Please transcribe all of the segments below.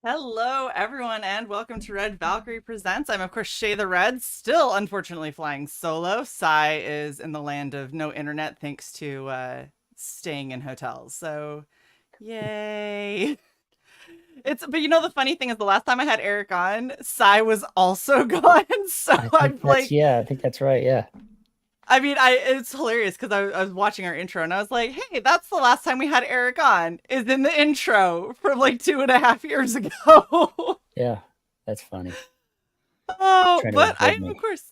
Hello, everyone, and welcome to Red Valkyrie Presents. I'm, of course, Shae the Red, still unfortunately flying solo. Sai is in the land of no internet thanks to staying in hotels. So, yay. But the funny thing is, the last time I had Eric on, Sai was also gone. So I think I'm that's like, yeah, I think that's right. Yeah. it's hilarious because I was watching our intro and I was like, hey, that's the last time we had Eric on, is in the intro from like 2.5 years ago. Yeah. That's funny. Oh, Trying to but I avoid am, of me. course,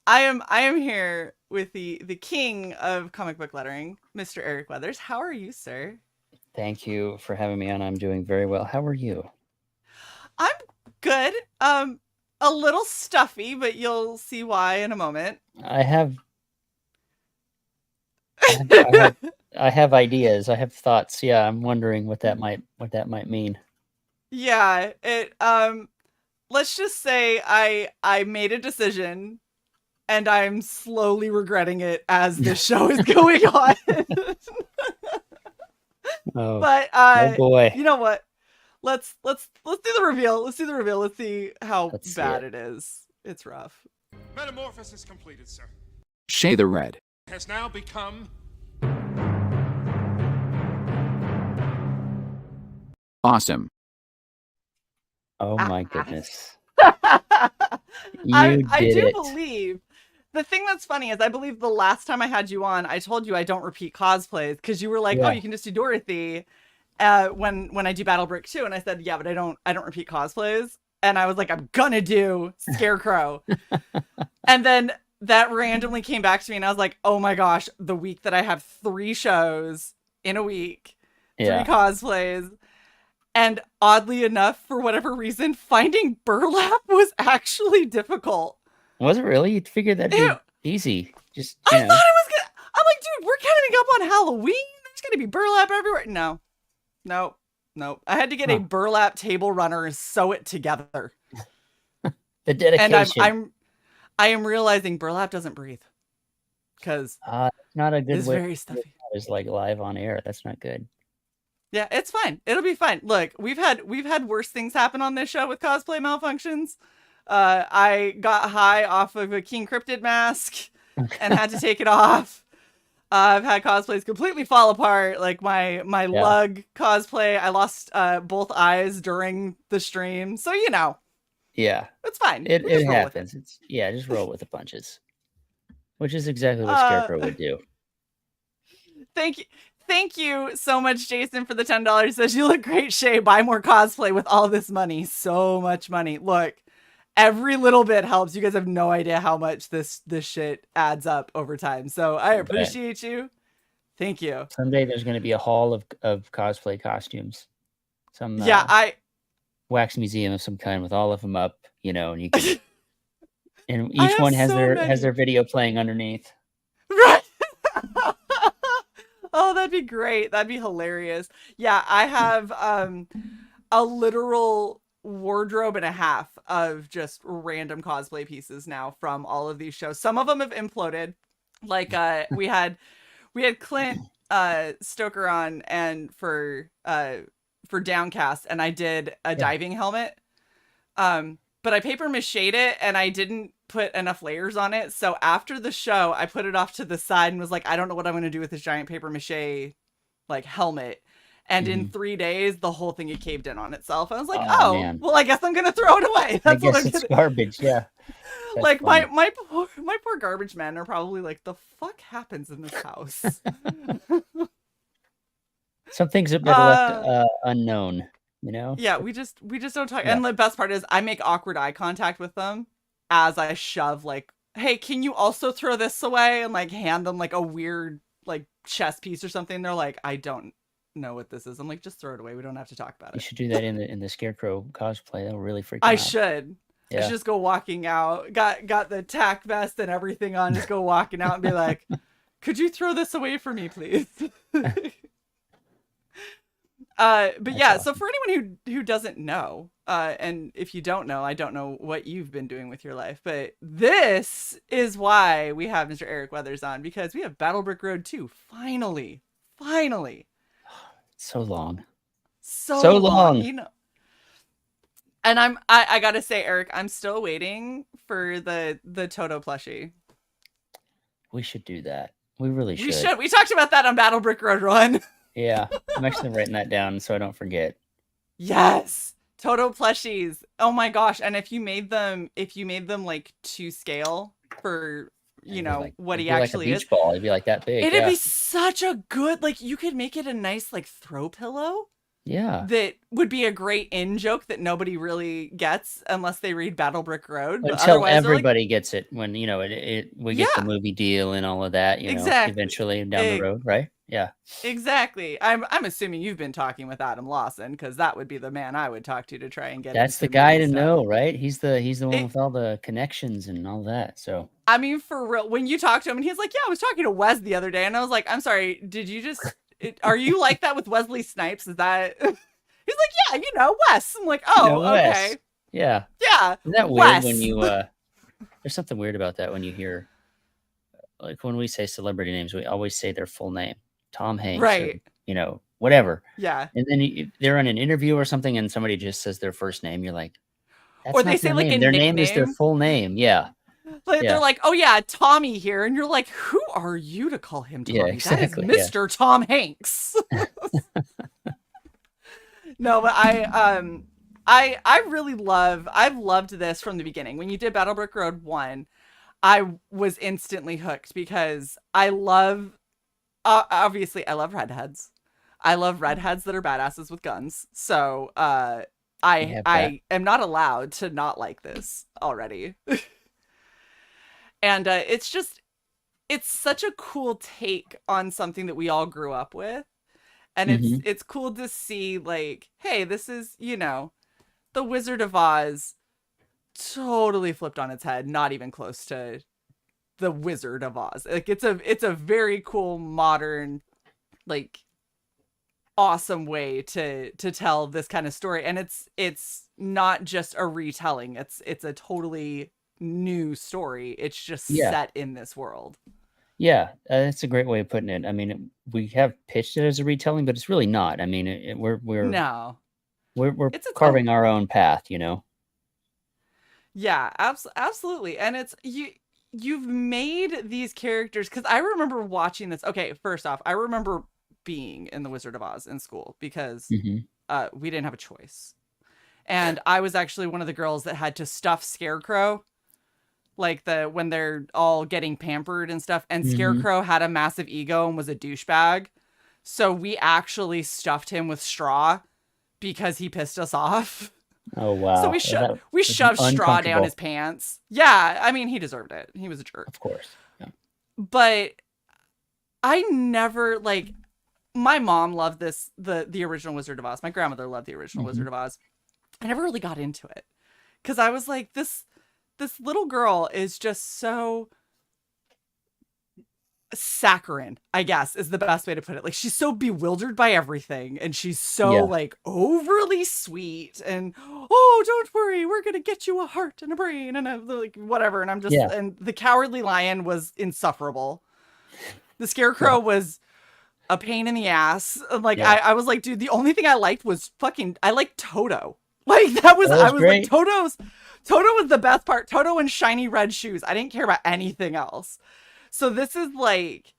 I am here with the king of comic book lettering, Mr. Eric Weathers. How are you, sir? Thank you for having me on. I'm doing very well. How are you? I'm good. A little stuffy, but you'll see why in a moment. I have I have I have I have ideas. I have thoughts. Yeah, I'm wondering what that might mean. Yeah, it let's just say I made a decision and I'm slowly regretting it as this show is going on. Oh, But oh boy. you know what? Let's do the reveal. Let's do the reveal. Let's see how Let's see bad it. it is. It's rough. Metamorphosis completed, sir. Shae the Red. Has now become Awesome. Oh my Ah. goodness. I You I did do it. believe the thing that's funny is I believe the last time I had you on, I told you I don't repeat cosplays because you were like, "Oh, Yeah. you can just do Dorothy." When I do Battle Brick too, and I said, "Yeah, but I don't repeat cosplays." And I was like, "I'm gonna do Scarecrow," and then that randomly came back to me, and I was like, "Oh my gosh!" The week that I have 3 shows in a week, three Yeah. cosplays, and oddly enough, for whatever reason, finding burlap was actually difficult. Was it really? You'd figure that'd Ew, be easy. Just, I thought it was gonna. I'm like, dude, we're coming up on Halloween. There's gonna be burlap everywhere. No, no, no. I had to get a huh, burlap table runner and sew it together. the And I'm dedication. I'm I am realizing burlap doesn't breathe because It's not a good it's way very to do stuffy. that is like live on air. That's not good. Yeah, it's fine. It'll be fine. Look, we've had worse things happen on this show with cosplay malfunctions. I got high off of a King Cryptid mask and had to take it off. I've had cosplays completely fall apart. Like my Yeah. lug cosplay, I lost both eyes during the stream. So Yeah. it's fine. It We it just roll with it. happens. It's yeah, just roll with the punches, which is exactly what Uh, Scarecrow would do. thank you. Thank you so much, Jason, for the $10. Says you look great, Shay. Buy more cosplay with all this money. So much money. Look, every little bit helps. You guys have no idea how much this shit adds up over time. So I I bet. appreciate you. Thank you. Someday there's gonna be a hall of cosplay costumes. Some Yeah, I wax museum of some kind with all of them up, and you can and I each have one has so their many. video playing underneath. Right. Oh, that'd be great. That'd be hilarious. Yeah, I have a literal wardrobe and a half of just random cosplay pieces now from all of these shows. Some of them have imploded. Like we had Clint Stoker on and for Downcast, and I did a Yeah. diving helmet. But I paper mached it and I didn't put enough layers on it. So after the show, I put it off to the side and was like, I don't know what I'm going to do with this giant paper mache like helmet. And in Mhm. 3 days, the whole thing had caved in on itself. I was like, Oh, oh, man. well, I guess I'm gonna throw it away. I That's what guess I'm it's gonna. garbage, yeah. That's Like my funny. my poor garbage men are probably like, the fuck happens in this house? Some things are better left, uh, unknown, you know? yeah, we just don't talk. Yeah. And the best part is, I make awkward eye contact with them as I shove like, hey, can you also throw this away and like hand them like a weird like chess piece or something? They're like, I don't know what this is. I'm like, just throw it away. We don't have to talk about You it. should do that in the Scarecrow cosplay. That'll really freak I them out. should. I should Yeah. just go walking out. Got the tack vest and everything on. Just go walking out and be like, "Could you throw this away for me, please?" But That's yeah. So for awesome. anyone who doesn't know, and if you don't know, I don't know what you've been doing with your life, but this is why we have Mr. Eric Weathers on, because we have Battle Brick Road 2. Finally, finally, So long. so So long. long. And I gotta say, Eric, I'm still waiting for the Toto plushie. We should do that. We really We should. should. We talked about that on Battle Brick Road Run. Yeah, I'm actually writing that down so I don't forget. Yes. Toto plushies. Oh my gosh. And if you made them like to scale for, you know, what he actually like a is, beach ball. It'd be like that big. it'd be such a good, like, you could make it a nice like throw pillow. Yeah. That would be a great in joke that nobody really gets unless they read Battle Brick Road. But Until otherwise, everybody gets it, when you know we get the movie deal and all of that, you know, eventually down the road, right? Yeah. Exactly. I'm assuming you've been talking with Adam Lawson, because that would be the man I would talk to try and get. That's the guy to know, right? He's the one with all the connections and all that. So I mean, for real, when you talk to him and he's like, "Yeah, I was talking to Wes the other day," and I was like, "I'm sorry, did you just? Are you like that with Wesley Snipes? Is that?" He's like, "Yeah, you know, Wes." I'm like, "Oh, okay, Wes. Yeah, yeah." Isn't that Wes. weird when you? There's something weird about that when you hear, like, when we say celebrity names, we always say their full name, Tom Hanks, right? Or, you know, whatever. Yeah. And then they're in an interview or something, and somebody just says their first name. You're like, that's or not they say their like name. a Their nickname. name is their full name. Yeah. Like, they're like, "Oh yeah, Tommy here," and you're like, "Who are you to call him Tommy? Yeah, exactly. That is Mr. Tom Hanks." No, but I really I've loved this from the beginning. When you did Battle Brick Road 1, I was instantly hooked because I love obviously I love redheads. I love redheads that are badasses with guns. So I am not allowed to not like this already. And it's such a cool take on something that we all grew up with. And it's cool to see, like, hey, this is, you know, the Wizard of Oz totally flipped on its head, not even close to the Wizard of Oz. Like, it's a very cool, modern, like, awesome way to tell this kind of story. And it's not just a retelling. It's a totally new story. It's just set in this world. Yeah, that's a great way of putting it. I mean, we have pitched it as a retelling, but it's really not. I mean, we're carving our own path, you know. Yeah, absolutely. And it's you've made these characters, because I remember watching this. Okay, first off, I remember being in the Wizard of Oz in school because we didn't have a choice, and I was actually one of the girls that had to stuff Scarecrow. Like when they're all getting pampered and stuff, and Scarecrow had a massive ego and was a douchebag. So we actually stuffed him with straw because he pissed us off. Oh, wow. So we shoved straw down his pants. Yeah, I mean, he deserved it. He was a jerk. Of course. Yeah. But I never, like, my mom loved the original Wizard of Oz. My grandmother loved the original Wizard of Oz. I never really got into it because I was like, this little girl is just so saccharine, I guess, is the best way to put it. Like, she's so bewildered by everything, and she's so like overly sweet, and oh, don't worry, we're gonna get you a heart and a brain and like whatever. And I'm just and the Cowardly Lion was insufferable. The Scarecrow was a pain in the ass. Like I was like, dude, the only thing I liked was I liked Toto. Like that was I was great. Like Toto was the best part. Toto and shiny red shoes. I didn't care about anything else. So this is like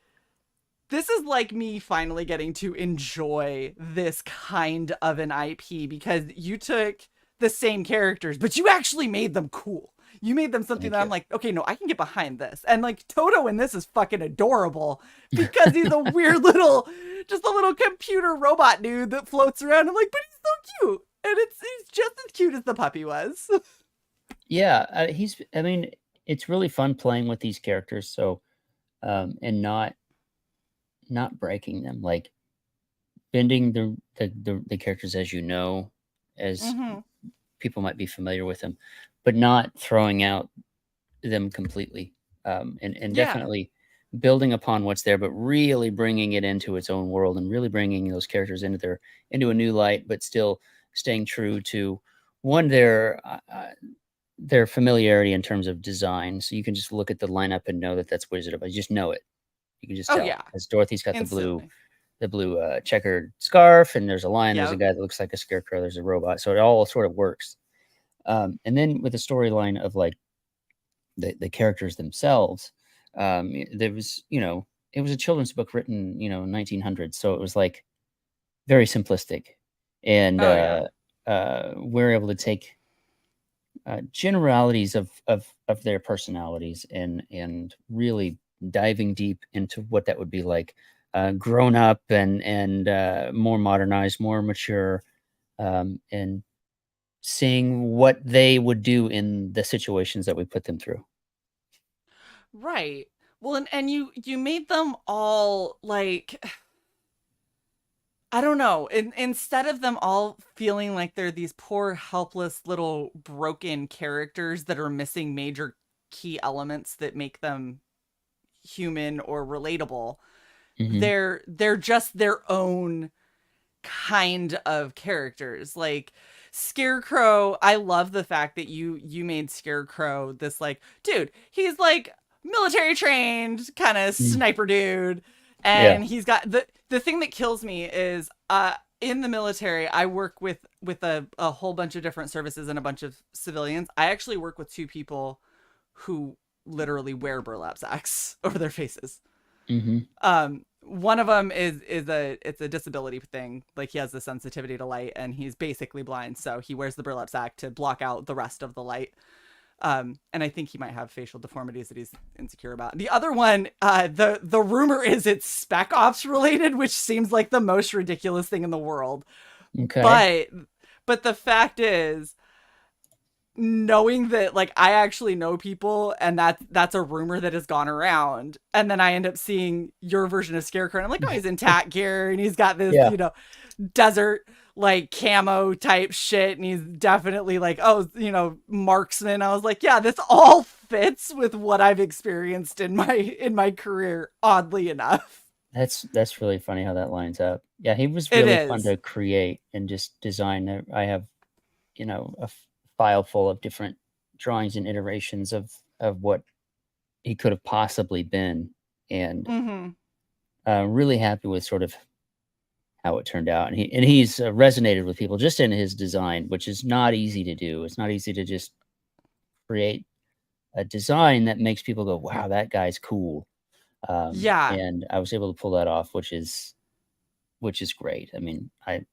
me finally getting to enjoy this kind of an IP, because you took the same characters, but you actually made them cool. You made them something that I'm like, okay, no, I can get behind this. And like Toto in this is fucking adorable because he's a weird just a little computer robot dude that floats around. I'm like, but he's so cute. And he's just as cute as the puppy was. Yeah, I mean, it's really fun playing with these characters. So, and not breaking them, like bending the characters as you know, as people might be familiar with them, but not throwing out them completely. And definitely building upon what's there, but really bringing it into its own world and really bringing those characters into a new light, but still staying true to their familiarity in terms of design. So you can just look at the lineup and know that that's Wizard of Oz. You just know it. You can just tell. As Dorothy's got the blue checkered scarf, and there's a lion. There's a guy that looks like a scarecrow. There's a robot. So it all sort of works. And then with the storyline of like the characters themselves, there was, it was a children's book written, 1900s, so it was like very simplistic, and Oh yeah. we're able to take generalities of their personalities and really diving deep into what that would be like, grown up and more modernized, more mature, and seeing what they would do in the situations that we put them through. Right. Well, and you made them all like, I don't know. Instead of them all feeling like they're these poor, helpless little broken characters that are missing major key elements that make them human or relatable, Hmm. they're just their own kind of characters. Like Scarecrow, I love the fact that you made Scarecrow this like, dude, he's like military trained kind of sniper dude, Yeah. and he's got the thing that kills me is in the military I work with a whole bunch of different services and a bunch of civilians. I actually work with two people who literally wear burlap sacks over their faces. Hmm. One of them is it's a disability thing. Like he has a sensitivity to light and he's basically blind, so he wears the burlap sack to block out the rest of the light. And I think he might have facial deformities that he's insecure about. The other one, the rumor is it's spec ops related, which seems like the most ridiculous thing in the world. Okay. But the fact is, knowing that like I actually know people and that's a rumor that has gone around, and then I end up seeing your version of Scarecrow and I'm like, oh, he's in tat gear and he's got this, Yeah. desert like camo type shit, and he's definitely like, oh, marksman. I was like, yeah, this all fits with what I've experienced in my career, oddly enough. That's really funny how that lines up. Yeah, he was It really fun is. to create and just design. I have, a file full of different drawings and iterations of what he could have possibly been, and Mm-hmm. really happy with sort of how it turned out. And he's resonated with people just in his design, which is not easy to do. It's not easy to just create a design that makes people go, "Wow, that guy's cool." Yeah. And I was able to pull that off, which is great. I mean, I'm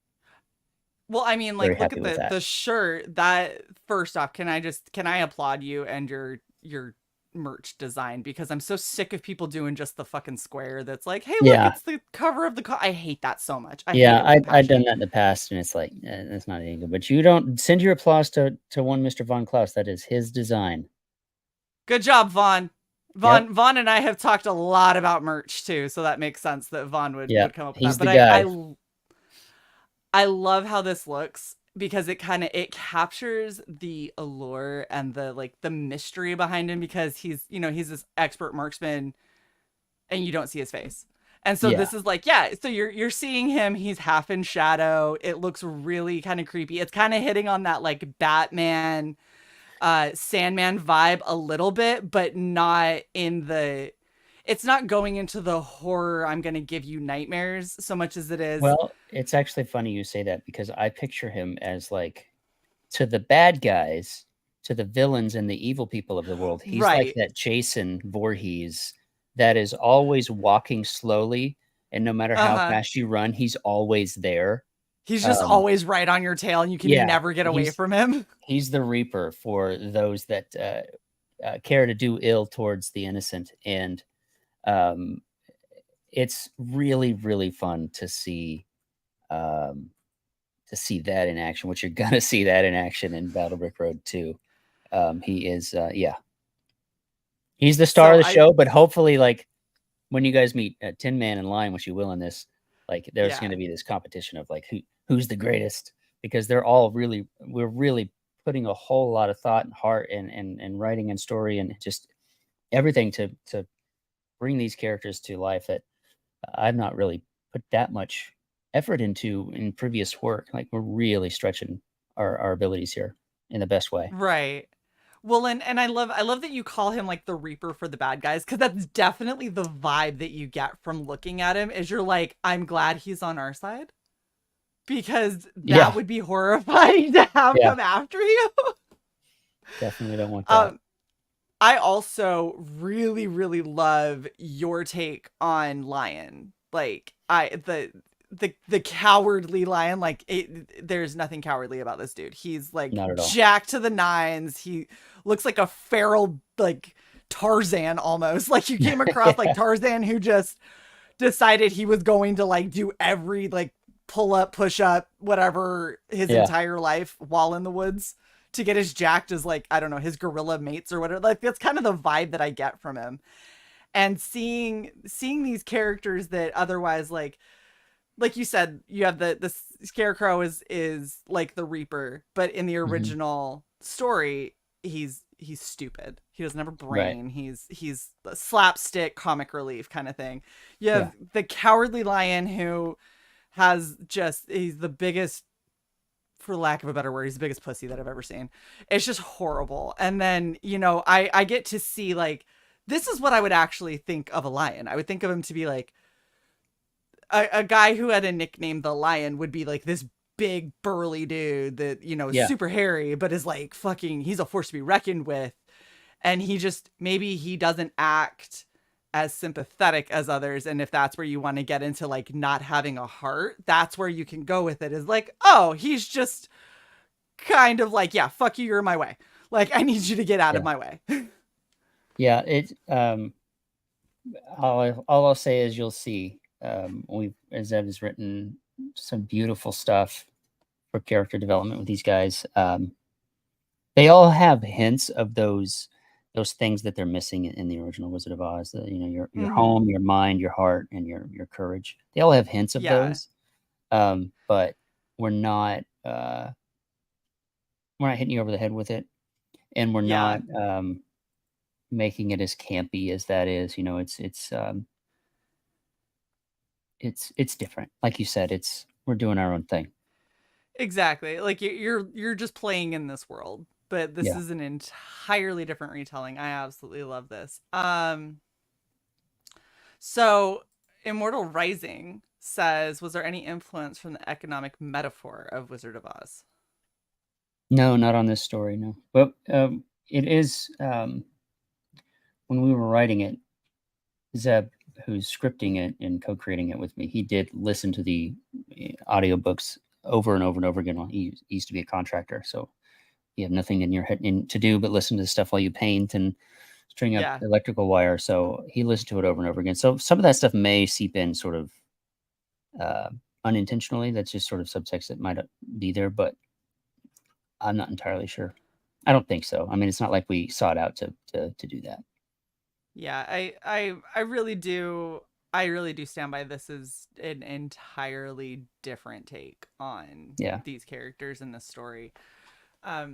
Well, I mean, very like, look happy at with that. the shirt. That first off, can I applaud you and your merch design, because I'm so sick of people doing just the fucking square that's like, hey, look, Yeah, it's the cover of I hate that so much. I hate yeah, it with a I've done passion. that in the past, and it's like, that's not any good. But you don't send your applause to one Mr. Von Klaus. That is his design. Good job, Vaughn. Yep, Vaughn and I have talked a lot about merch too, so that makes sense that Vaughn would yep. come up with that. He's the But guy. I love how this looks because it captures the allure and the like the mystery behind him, because he's this expert marksman and you don't see his face. And so Yeah. this is like, yeah, so you're seeing him, he's half in shadow. It looks really kind of creepy. It's kind of hitting on that like Batman Sandman vibe a little bit, but not in the it's not going into the horror, I'm going to give you nightmares so much as it is. Well, it's actually funny you say that because I picture him as like, to the bad guys, to the villains and the evil people of the world, he's like Right. that Jason Voorhees that is always walking slowly, and no matter how Uh-huh. fast you run, he's always there. He's just Um, always right on your tail and you can yeah, never get away he's from him. he's the reaper for those that care to do ill towards the innocent, and um, it's really really fun um, to see that in action. Which you're gonna see that in action in Battle Brick Road 2. He is, yeah, he's the star So of the I show. But hopefully, like when you guys meet Tin Man and Lion, which you will in this, like there's going yeah. to be this competition of like who's the greatest, because they're all really we're really putting a whole lot of thought and heart and writing and story and just everything to bring these characters to life that I've not really put that much effort into in previous work. Like we're really stretching our abilities here in the best way. Right. Well, and I love that you call him like the Reaper for the bad guys, because that's definitely the vibe that you get from looking at him. Is you're like, I'm glad he's on our side, because that Yeah, would be horrifying to have yeah. come after you. Definitely don't want that. I also really, really love your take on Lion. Like the cowardly Lion. Like there's nothing cowardly about this dude. He's like Not at all. jacked to the nines. He looks like a feral like Tarzan almost. Like you came across like Tarzan who just decided he was going to like do every like pull up, push up, whatever his Yeah. entire life while in the woods to get as jacked as like, I don't know, his gorilla mates or whatever. Like that's kind of the vibe that I get from him. And seeing these characters that otherwise like you said, you have the scarecrow is like the Reaper, but in the original story, he's stupid. He doesn't have a Right. brain. He's a slapstick comic relief kind of thing. You have Yeah. the cowardly lion who has just he's the biggest, for lack of a better word, he's the biggest pussy that I've ever seen. It's just horrible. And then, I get to see like this is what I would actually think of a lion. I would think of him to be like a guy who had a nickname the Lion would be like this big burly dude that is Yeah. super hairy but is like fucking he's a force to be reckoned with, and he just maybe he doesn't act as sympathetic as others. And if that's where you want to get into like not having a heart, that's where you can go with it, is like, oh, he's just kind of like, yeah, fuck you, you're in my way, like I need you to get out of Yeah. my way. Yeah. It. All I'll say is you'll see. Zeb has written some beautiful stuff for character development with these guys. They all have hints of those things that they're missing in the original Wizard of Oz. Your home, your mind, your heart, and your courage. They all have hints of Yeah. those, but we're not hitting you over the head with it, and we're Yeah. not making it as campy as that is. It's different. Like you said, we're doing our own thing. Exactly. Like you're just playing in this world, but this Yeah. is an entirely different retelling. I absolutely love this. So Immortal Rising says, was there any influence from the economic metaphor of Wizard of Oz? No, not on this story, no. But it is when we were writing it, Zeb, who's scripting it and co-creating it with me, he did listen to the audiobooks over and over and over again. Well, he used to be a contractor, so you have nothing in your head to do but listen to stuff while you paint and string up electrical wire. So he listened to it over and over again. So some of that stuff may seep in sort of unintentionally. That's just sort of subtext that might be there, but I'm not entirely sure. I don't think so. I mean, it's not like we sought out to do that. Yeah, I really do. I really do stand by this as an entirely different take on these characters in this story. I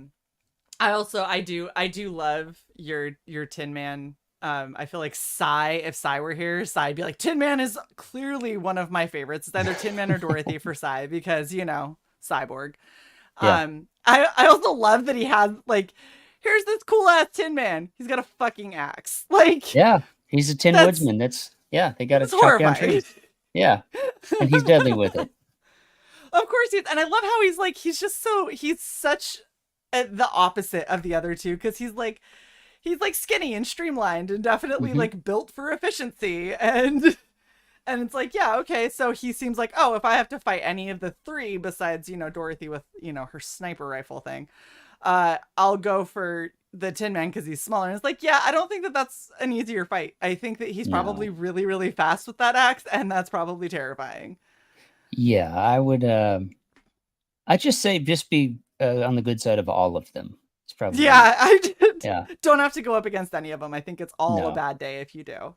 do love your Tin Man. I feel like if Sai were here, Sai'd be like, Tin Man is clearly one of my favorites. It's either Tin Man or Dorothy for Sai because cyborg. Yeah. I also love that he has like, here's this cool ass Tin Man. He's got a fucking axe. Like, yeah, he's a Tin Woodsman. They got to chop down trees. Yeah, and he's deadly with it. Of course he is. And I love how he's such the opposite of the other two, because he's like skinny and streamlined and definitely like built for efficiency, and it's like, yeah, okay, so he seems like, oh, if I have to fight any of the three besides Dorothy with her sniper rifle thing, I'll go for the Tin Man because he's smaller. And it's like, yeah, I don't think that that's an easier fight. I think that he's probably really, really fast with that axe, and that's probably terrifying. Yeah, I would. I'd just say just be on the good side of all of them. It's probably don't have to go up against any of them. I think it's all a bad day if you do.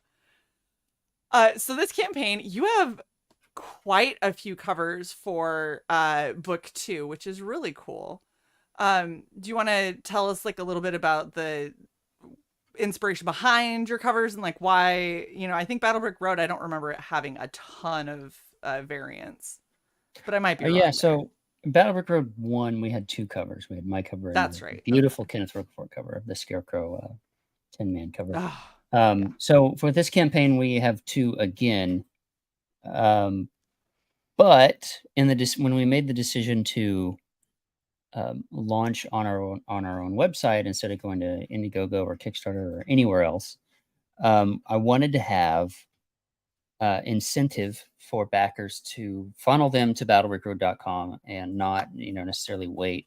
So this campaign, you have quite a few covers for book 2, which is really cool. Do you want to tell us like a little bit about the inspiration behind your covers and like why, I think Battle Brick Road, I don't remember it having a ton of variants, but I might be wrong. Yeah, so Battle Brick Road 1, we had 2 covers. We had my cover and that's right, beautiful Kenneth Rocafort cover of the Scarecrow Tin Man cover. So for this campaign, we have 2 again. But when we made the decision to launch on our own website instead of going to Indiegogo or Kickstarter or anywhere else. I wanted to have incentive for backers to funnel them to battlebrickroad.com and not, necessarily wait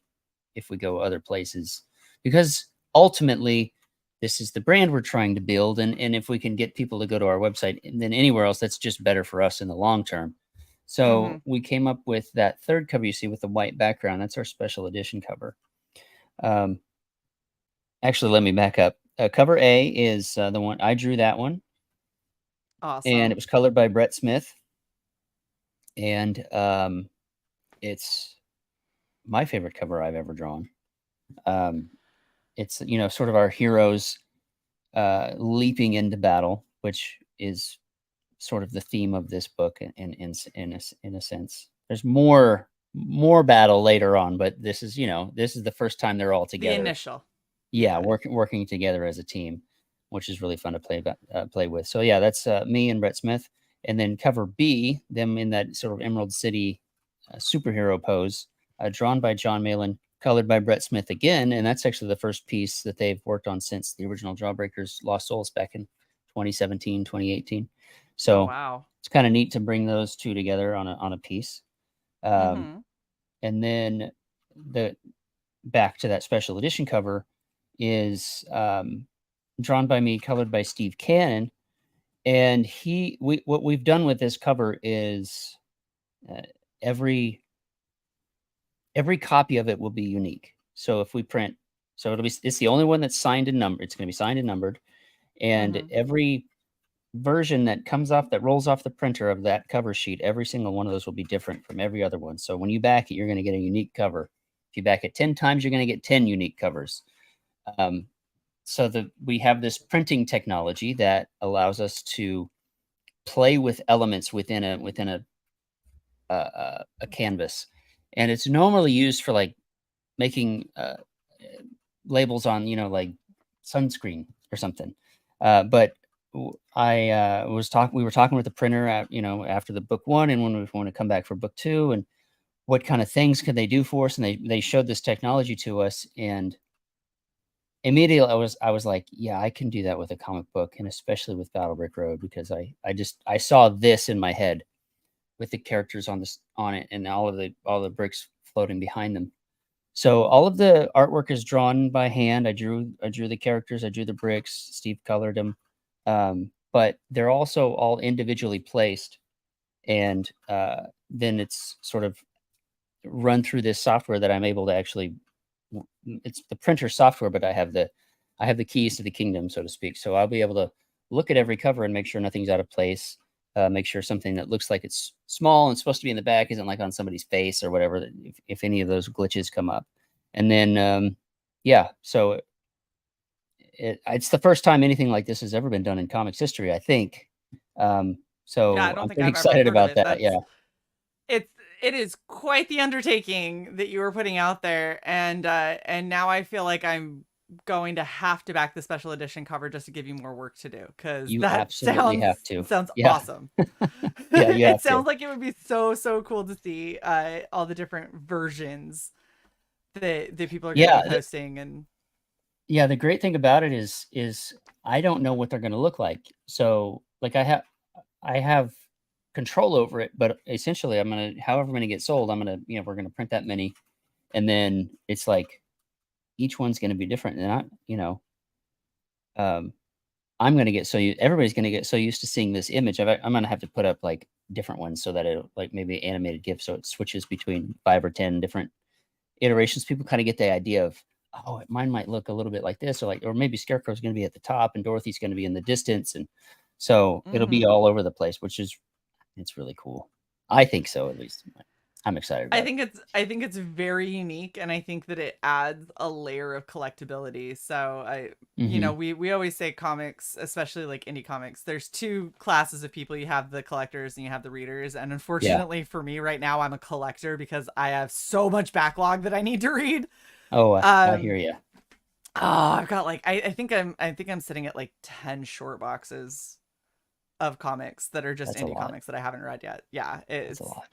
if we go other places, because ultimately this is the brand we're trying to build. And if we can get people to go to our website and then anywhere else, that's just better for us in the long term. So we came up with that third cover you see with the white background. That's our special edition cover. Actually, let me back up. Cover A is the one I drew, that one. Awesome. And it was colored by Brett Smith. And it's my favorite cover I've ever drawn. It's, sort of our heroes leaping into battle, which is sort of the theme of this book in a sense. There's more battle later on, but this is the first time they're all together. The initial. Yeah, working together as a team, which is really fun to play with. So yeah, that's me and Brett Smith. And then cover B, them in that sort of Emerald City superhero pose, drawn by John Malin, colored by Brett Smith again. And that's actually the first piece that they've worked on since the original Jawbreakers Lost Souls back in 2017, 2018. So wow, it's kind of neat to bring those two together on a piece. And then the back to that special edition cover is drawn by me, colored by Steve Cannon. And what we've done with this cover is every copy of it will be unique. So if we print, it's the only one that's signed and numbered. It's going to be signed and numbered, and every version that rolls off the printer of that cover sheet, every single one of those will be different from every other one. So when you back it, you're going to get a unique cover. If you back it 10 times, you're going to get 10 unique covers. So we have this printing technology that allows us to play with elements within a canvas, and it's normally used for like making labels on like sunscreen or something. But we were talking with the printer after the book one, and when we want to come back for book two, and what kind of things could they do for us, and they showed this technology to us, and immediately I was like, yeah, I can do that with a comic book, and especially with Battle Brick Road, because I saw this in my head with the characters on it and all the bricks floating behind them. So all of the artwork is drawn by hand. I drew the characters, I drew the bricks, Steve colored them. But they're also all individually placed, and then it's sort of run through this software that I'm able to actually. It's the printer software, but I have the keys to the kingdom, so to speak. So I'll be able to look at every cover and make sure nothing's out of place. Make sure something that looks like it's small and supposed to be in the back isn't like on somebody's face or whatever, if any of those glitches come up. And then, so it's the first time anything like this has ever been done in comics history, I think. So yeah, I don't I'm think pretty I've excited ever heard about of it. that. It is quite the undertaking that you were putting out there, and now I feel like I'm going to have to back the special edition cover just to give you more work to do, because You that absolutely have to. sounds Yeah. awesome. Yeah, you have It sounds to. like it would be so cool to see all the different versions that people are going to be posting. And yeah, the great thing about it is I don't know what they're going to look like. So like I have control over it, but essentially however many get sold, we're going to print that many, and then it's like each one's going to be different. And I'm going to get everybody's going to get so used to seeing this image. I'm going to have to put up like different ones so that it'll like maybe animated GIF, so it switches between 5 or 10 different iterations. People kind of get the idea of, oh, mine might look a little bit like this, or maybe Scarecrow's going to be at the top and Dorothy's going to be in the distance, and so it'll be all over the place, it's really cool. I think so, at least. I'm excited about it. I think it's very unique, and I think that it adds a layer of collectability. So we always say comics, especially like indie comics, there's two classes of people. You have the collectors and you have the readers. And unfortunately for me right now, I'm a collector because I have so much backlog that I need to read. Oh, I hear you. Oh, I've got like I think I'm sitting at like 10 short boxes of comics that are just indie comics that I haven't read yet. Yeah, it's a lot.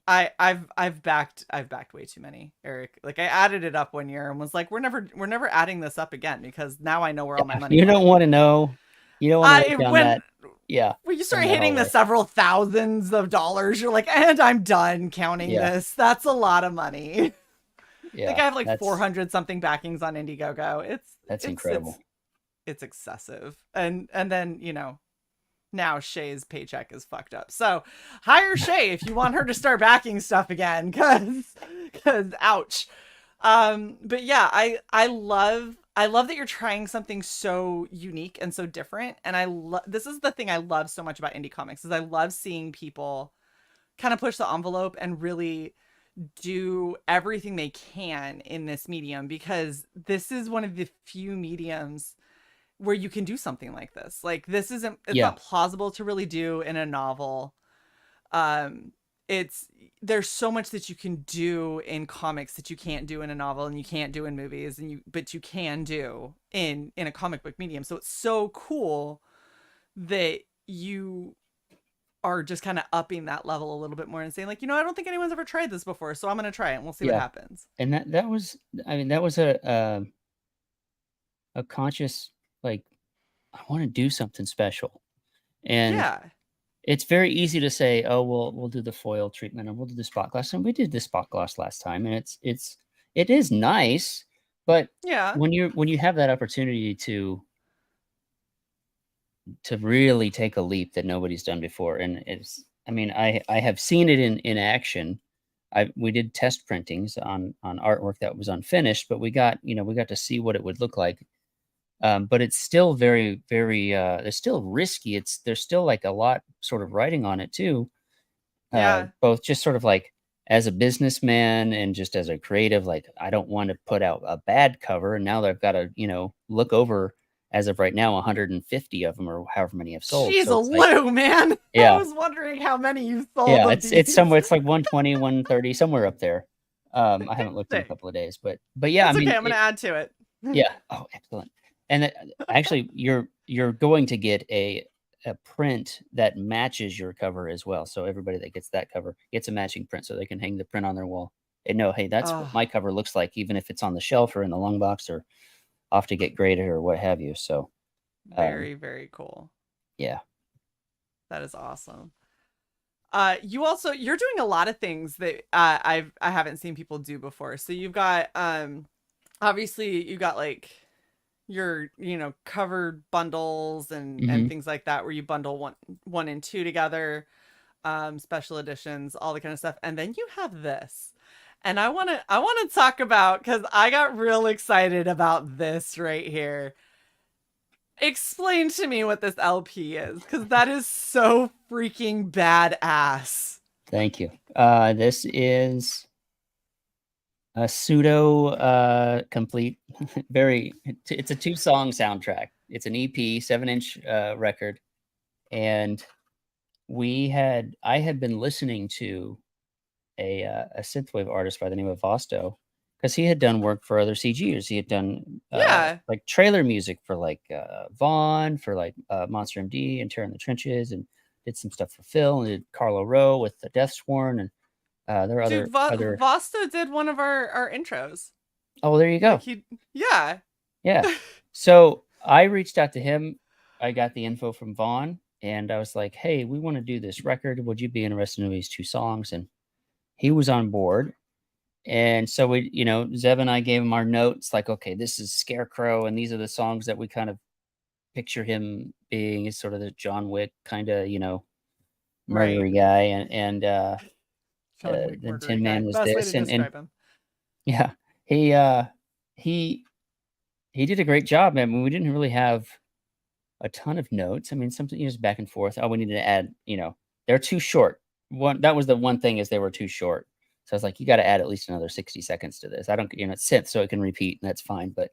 I've backed way too many, Eric. Like I added it up one year and was like, we're never adding this up again because now I know where all my money You went. don't want to know. You don't want to I look down when that. Yeah. when you start down that hitting the hallway. several thousands of dollars, you're like, and I'm done counting Yeah. this. That's a lot of money. I Yeah. think I have like that's 400 something backings on Indiegogo. that's incredible. It's excessive. And then, now Shae's paycheck is fucked up. So hire Shae if you want her to start backing stuff again, cause ouch. But yeah, I love that you're trying something so unique and so different. And this is the thing I love so much about indie comics is I love seeing people kind of push the envelope and really do everything they can in this medium because this is one of the few mediums where you can do something like this. Like it's Yeah. not plausible to really do in a novel. There's so much that you can do in comics that you can't do in a novel and you can't do in movies but you can do in a comic book medium. So it's so cool that you are just kind of upping that level a little bit more and saying like, I don't think anyone's ever tried this before, so I'm going to try it and we'll see what Yeah. happens. And that was, I mean, that was a conscious, like, I want to do something special. And Yeah. it's very easy to say, oh, we'll do the foil treatment and we'll do the spot gloss. And we did the spot gloss last time. And it is nice, but Yeah. when you have that opportunity to really take a leap that nobody's done before, and I mean, I have seen it in action. We did test printings on artwork that was unfinished, but we got to see what it would look like. But it's still very, very, it's still risky. There's still like a lot sort of writing on it too. Yeah. Both just sort of like as a businessman and just as a creative, like I don't want to put out a bad cover. And now that I've got to, look over as of right now, 150 of them or however many have sold. Jeez, So a it's like, Lou, man. yeah. I was wondering how many you sold. Yeah, of it's these. somewhere. It's like 120, 130, somewhere up there. I haven't looked in a couple of days, but yeah, That's I mean, okay. I'm going to add to it. yeah. Oh, excellent. And actually, you're going to get a print that matches your cover as well. So everybody that gets that cover gets a matching print, so they can hang the print on their wall and know, hey, that's what my cover looks like, even if it's on the shelf or in the long box or off to get graded or what have you. So very, very cool. Yeah, that is awesome. You're doing a lot of things that I haven't seen people do before. So you've got obviously you got like your covered bundles and things like that where you bundle one and two together, special editions, all the kind of stuff. And then you have this. And I want to talk about, because I got real excited about this right here. Explain to me what this LP is, because that is so freaking badass. Thank you. This is a pseudo complete, it's a 2-song soundtrack. It's an EP, 7-inch record. And I had been listening to a synthwave artist by the name of Vosto, because he had done work for other CGers. He had done like trailer music for like Vaughn, for like Monster MD and Terror in the Trenches, and did some stuff for Phil, and did Carlo Rowe with the Death Sworn, and there are other Vosto did one of our intros. Oh, there you go. Like yeah. So I reached out to him. I got the info from Vaughn, and I was like, hey, we want to do this record. Would you be interested in these 2 songs? And he was on board. And so we, Zev and I gave him our notes, like, okay, this is Scarecrow, and these are the songs that we kind of picture him being, as sort of the John Wick kind of, murdery guy, and the Tin Man was Best this, way to describe him. Yeah, he did a great job. I mean, we didn't really have a ton of notes. I mean, something just back and forth. Oh, we needed to add, they're too short. That was the one thing, is they were too short. So I was like, you got to add at least another 60 seconds to this. I don't, it's synth, so it can repeat, and that's fine. But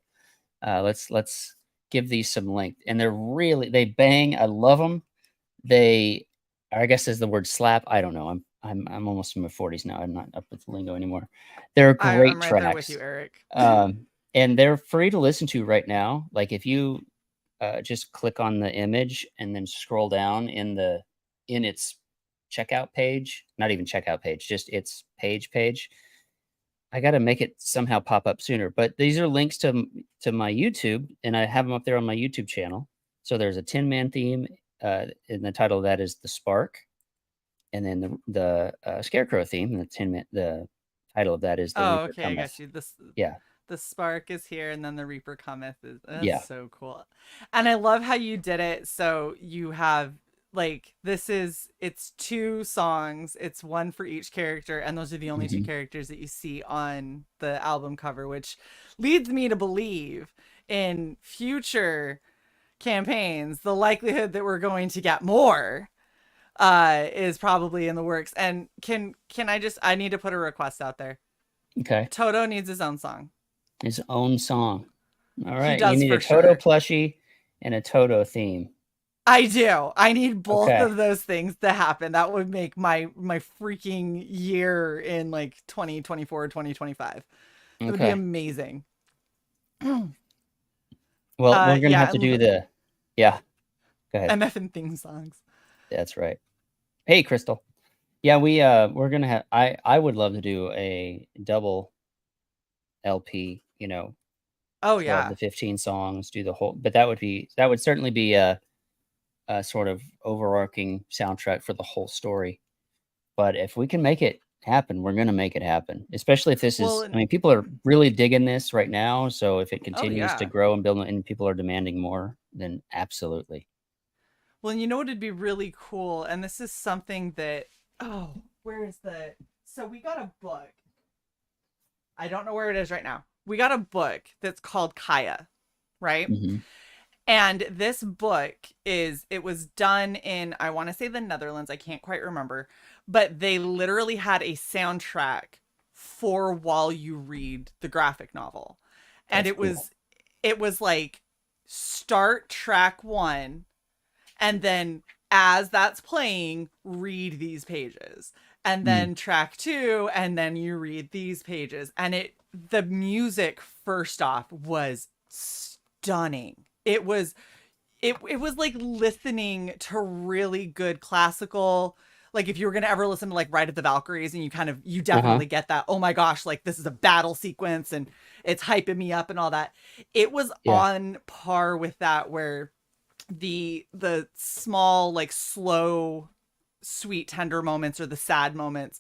let's give these some length. And they bang. I love them. I guess is the word slap. I don't know. I'm almost in my 40s now. I'm not up with the lingo anymore. They're great I'm right tracks. there with you, Eric. And they're free to listen to right now. Like if you just click on the image and then scroll down in its checkout page, not even checkout page, just its page. I got to make it somehow pop up sooner. But these are links to my YouTube, and I have them up there on my YouTube channel. So there's a Tin Man theme, and the title of that is The Spark, and then the Scarecrow theme, and the title of that is The Oh, Reaper okay, I got Cometh. you. Yeah, The spark is here, and then the Reaper cometh. That's yeah. so cool. And I love how you did it. So you have like it's 2 songs. It's one for each character, and those are the only 2 Mhm. characters that you see on the album cover, which leads me to believe in future campaigns the likelihood that we're going to get more is probably in the works. And can I need to put a request out there. Okay. Toto needs his own song. His own song. All He right. You does need a for Toto sure. plushie and a Toto theme. I do. I need both Okay. of those things to happen. That would make my freaking year in like 2024 2025. It would be Okay. amazing. Well, we're gonna Yeah, have to do the. Yeah. Go ahead. MF and theme songs. That's right. Hey, Crystal. Yeah, we're gonna have. I would love to do a double LP. Oh 12 yeah. to 15 songs. Do the whole. But that would certainly be a sort of overarching soundtrack for the whole story. But if we can make it happen, we're gonna make it happen. Especially if this Well, is. I mean, people are really digging this right now. So if it oh continues to yeah. grow and build, and people are demanding more, then absolutely. Well, you know what would be really cool, and this is something that where is the so we got a book. I don't know where it is right now. We got a book that's called Kaya, right? Hmm. And this book it was done in, I want to say the Netherlands, I can't quite remember, but they literally had a soundtrack for while you read the graphic novel. And That's cool. it was like start track 1 and then as that's playing, read these pages. And Mm. then track 2 and then you read these pages. And the music first off was stunning. It was like listening to really good classical, like if you were going to ever listen to like Ride of the Valkyries, and you Uh-huh. definitely get that, oh my gosh, like this is a battle sequence and it's hyping me up and all that. It was Yeah. on par with that, where the small, like slow, sweet, tender moments, or the sad moments,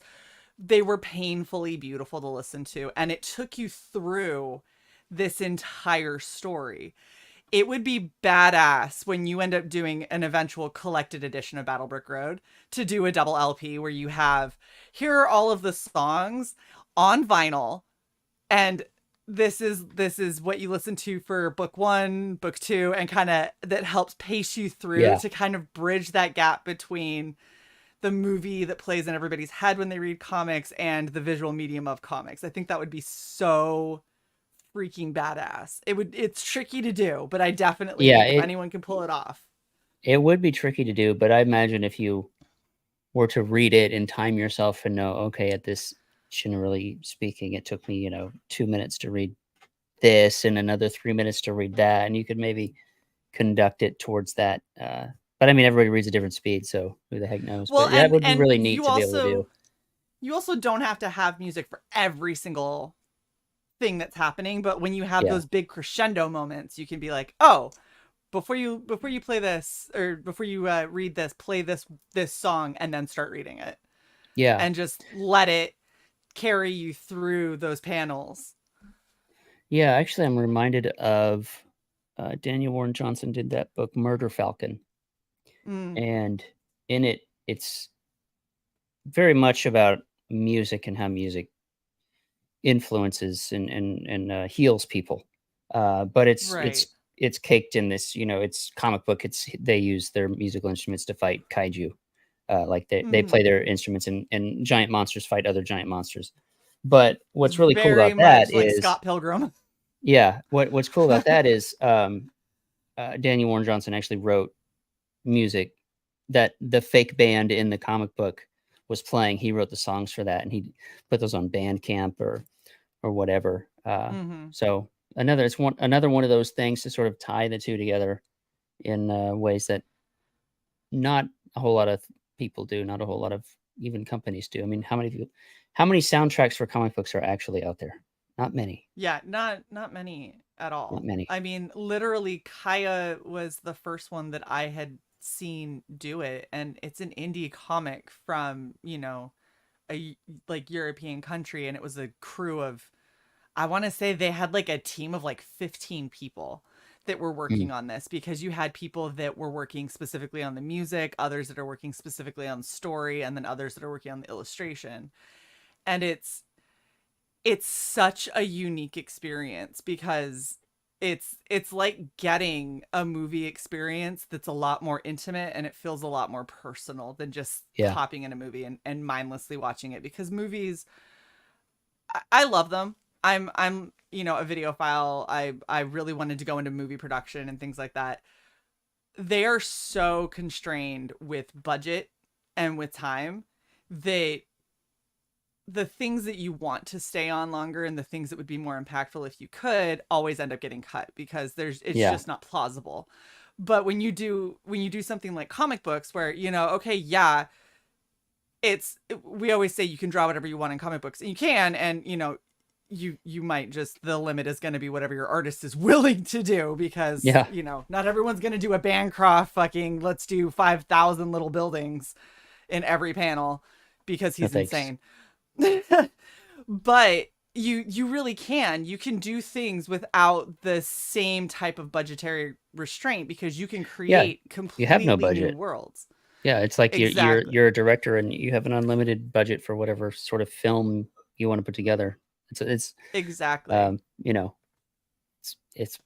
they were painfully beautiful to listen to, and it took you through this entire story. It would be badass when you end up doing an eventual collected edition of Battle Brick Road to do a double LP where you have, here are all of the songs on vinyl, and this is what you listen to for book 1, book 2, and kind of that helps pace you through Yeah. to kind of bridge that gap between the movie that plays in everybody's head when they read comics and the visual medium of comics. I think that would be so freaking badass. It's tricky to do, but I definitely Yeah. think if anyone can pull it off. It would be tricky to do, but I imagine if you were to read it and time yourself and know, okay, at this generally speaking, it took me, 2 minutes to read this and another 3 minutes to read that, and you could maybe conduct it towards that. But I mean, everybody reads at different speed, so who the heck knows? Well, But yeah, it would be and really neat to be able to do. you also don't have to have music for every single thing that's happening, but when you have Yeah. those big crescendo moments, you can be like, "Oh, before you play this, or before you read this, play this song and then start reading it." Yeah. And just let it carry you through those panels. Yeah. Actually, I'm reminded of Daniel Warren Johnson did that book, Murder Falcon. Mm, And in it, it's very much about music and how music influences and heals people. But right. it's caked in this, it's comic book. They use their musical instruments to fight kaiju. Like they Mm-hmm. play their instruments and giant monsters fight other giant monsters. But It's what's really cool very about that much like is, Scott Pilgrim. yeah, what's cool about that is Daniel Warren Johnson actually wrote music that the fake band in the comic book was playing. He wrote the songs for that, and he put those on Bandcamp or whatever. Mm-hmm. So another one of those things to sort of tie the two together in ways that not a whole lot of people do, not a whole lot of even companies do. I mean, how many soundtracks for comic books are actually out there? Not many. Yeah, not many at all. Not many. I mean, literally Kaya was the first one that I had seen do it, and it's an indie comic from, a like European country, and it was a crew of, I want to say they had like a team of like 15 people that were Mm, working on this, because you had people that were working specifically on the music, others that are working specifically on the story, and then others that are working on the illustration. And it's such a unique experience, because it's like getting a movie experience that's a lot more intimate, and it feels a lot more personal than just yeah. hopping in a movie and mindlessly watching it. Because movies, I love them. I'm a videophile. I really wanted to go into movie production and things like that. They are so constrained with budget and with time that the things that you want to stay on longer and the things that would be more impactful if you could always end up getting cut, because it's Yeah. just not plausible. But when you do something like comic books, where, okay, yeah, we always say you can draw whatever you want in comic books, and you can, and you might just, the limit is going to be whatever your artist is willing to do, because Yeah. not everyone's going to do a Bancroft fucking let's do 5,000 little buildings in every panel, because No he's thanks. insane. But you really can. You can do things without the same type of budgetary restraint, because you can create You have no completely new budget. worlds. Yeah, it's like Exactly. you're a director and you have an unlimited budget for whatever sort of film you want to put together. It's Exactly. you know, it's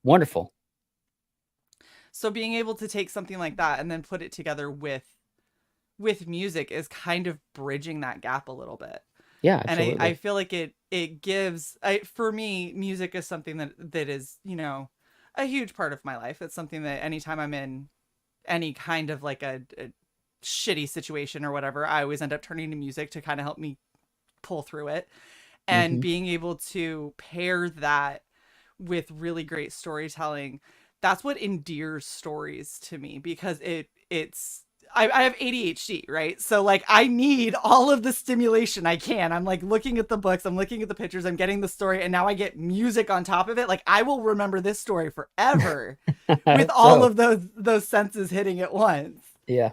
wonderful. So being able to take something like that and then put it together with music is kind of bridging that gap a little bit. Yeah, And I absolutely. feel like it gives, for me, music is something that is, a huge part of my life. It's something that anytime I'm in any kind of like a shitty situation or whatever, I always end up turning to music to kind of help me pull through it. And Hmm. being able to pair that with really great storytelling, that's what endears stories to me, because I have ADHD, right? So like I need all of the stimulation I can. I'm like looking at the books, I'm looking at the pictures, I'm getting the story, and now I get music on top of it. Like I will remember this story forever I with hope all so. of those senses hitting at once. Yeah,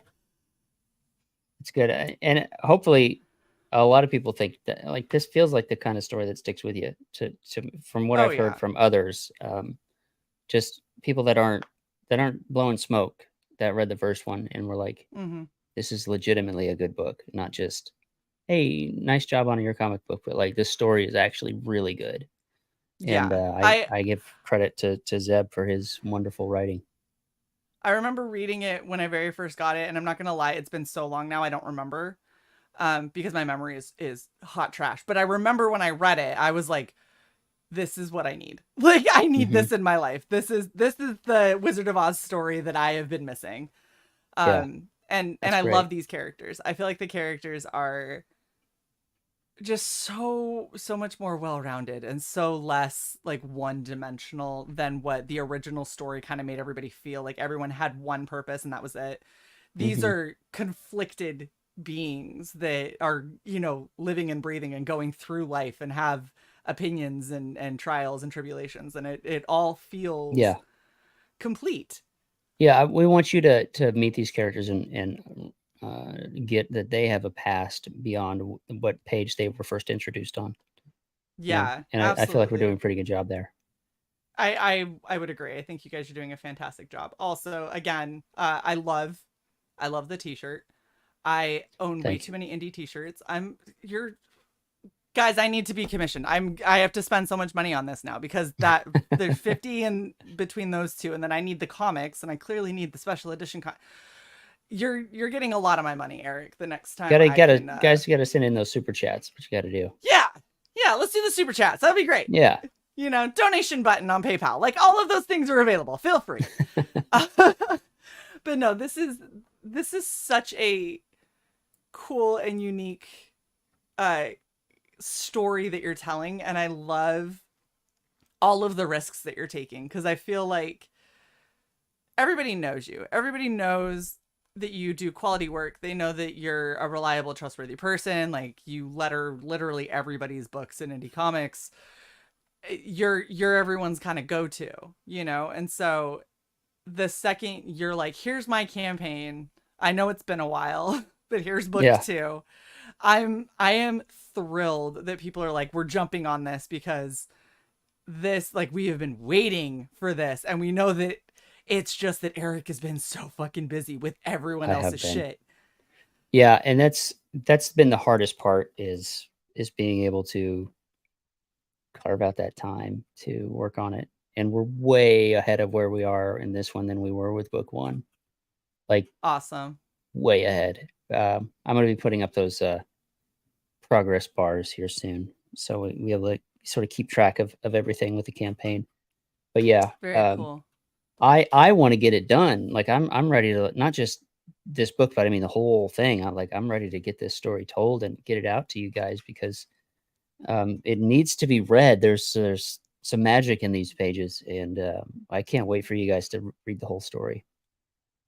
it's good. And hopefully a lot of people think that like this feels like the kind of story that sticks with you to from what Oh I've heard yeah. from others. Just people that aren't blowing smoke that read the first one and were like, Mm-hmm. this is legitimately a good book, not just, hey, nice job on your comic book, but like this story is actually really good. And Yeah. I I I give credit to Zeb for his wonderful writing. I remember reading it when I very first got it, and I'm not gonna lie, it's been so long now I don't remember. Because my memory is hot trash. But I remember when I read it, I was like, this is what I need. Like I need Hmm. this in my life. This is the Wizard of Oz story that I have been missing. Yeah, And that's I love great. these characters. I feel like the characters are just so much more well-rounded and so less like one-dimensional than what the original story kind of made everybody feel. Like everyone had one purpose and that was it. These Hmm. are conflicted beings that are, living and breathing and going through life and have opinions and trials and tribulations, and it all feels Yeah, complete. yeah. We want you to meet these characters and get that they have a past beyond what page they were first introduced on. Yeah, And I feel like we're doing absolutely. a pretty good job there. I would agree. I think you guys are doing a fantastic job. Also, again, I love the t-shirt. I own way Thank too you. many indie t-shirts. You're guys, I need to be commissioned. I have to spend so much money on this now, because that there's 50 in between those two, and then I need the comics, and I clearly need the special edition you're getting a lot of my money, Eric, the next time I Gotta can guys gotta send in those super chats. What you gotta do? yeah. Yeah, let's do the super chats. That'd be great. Yeah. Donation button on PayPal. Like all of those things are available. Feel free. But no, this is such a cool and unique uh story that you're telling, and I love all of the risks that you're taking, because I feel like everybody knows you. Everybody knows that you do quality work. They know that you're a reliable, trustworthy person. Like, you letter literally everybody's books in indie comics. You're everyone's kind of go-to, you know? And so the second you're like, here's my campaign, I know it's been a while, but here's book Yeah, 2. I am thrilled that people are like, we're jumping on this, because this, like, we have been waiting for this, and we know that it's just that Eric has been so fucking busy with everyone I have else's been. shit. Yeah, and that's been the hardest part is being able to carve out that time to work on it. And we're way ahead of where we are in this one than we were with book 1. Like, Awesome. way ahead. I'm going to be putting up those progress bars here soon, so we have to sort of keep track of everything with the campaign. But yeah, Very cool. I want to get it done. Like, I'm ready to, not just this book, but I mean the whole thing. I'm ready to get this story told and get it out to you guys, because it needs to be read. There's some magic in these pages, and I can't wait for you guys to read the whole story.